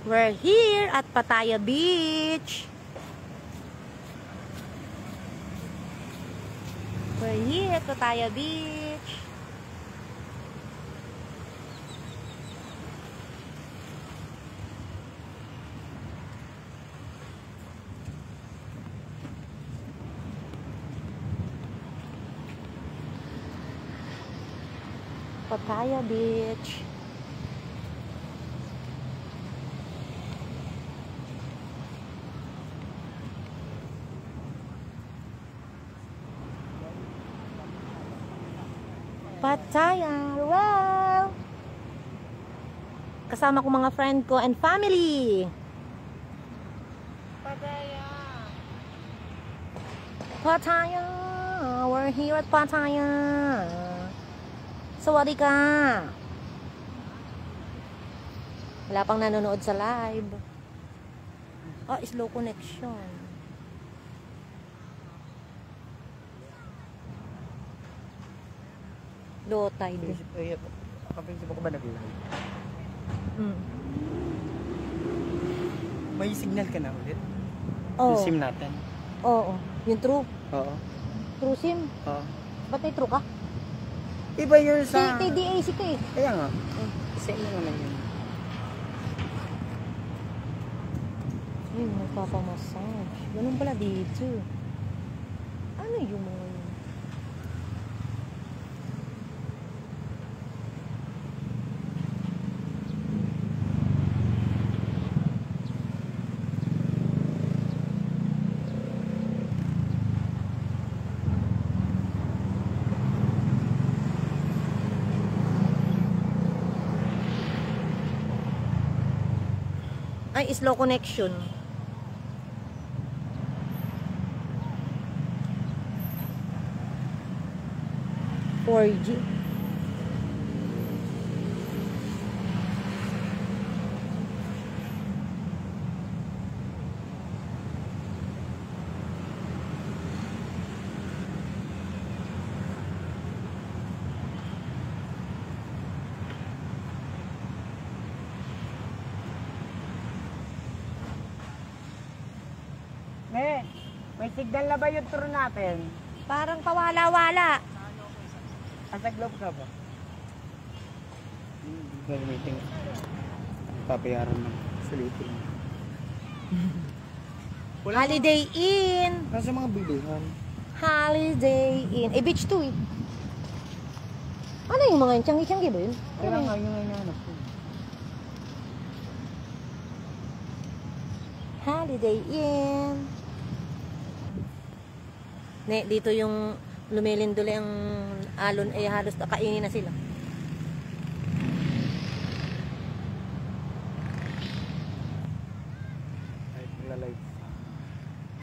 We're here at Pattaya Beach. We're here at Pattaya Beach. Pattaya Beach. Pattaya, wow! Kasama ko mga friend ko and family. Pattaya. Pattaya, we're here at Pattaya. Sawadee ka. Wala pang nanonood sa live. Oh, slow connection. Low tide. Kaprinsip ako ba nag-live? Mm. May signal ka na ulit? Oo. Yung SIM natin? Oo. Yung true. Oo. True SIM. Oo. Ba't may true ka? Iba yun sa... DAC ka eh. Kaya nga. Same lang naman yun. Yun, nagpapamassage. Ganun pala dito. Ano yung mga yun? Ay, slow connection. (4G) May signal na ba yung tour natin? Parang pawala-wala. Asa globe ka ba? Meeting. Papayaran ng sleeping. Holiday Inn. Nasa mga bilihan. Holiday Inn. Eh, beach 2 eh. Ano yung mga yun? Changi-changi ba yun? Kaya nga yung hinahanap ko. Holiday Inn. Dito yung lumilindol ang alon, eh halos kainin na sila.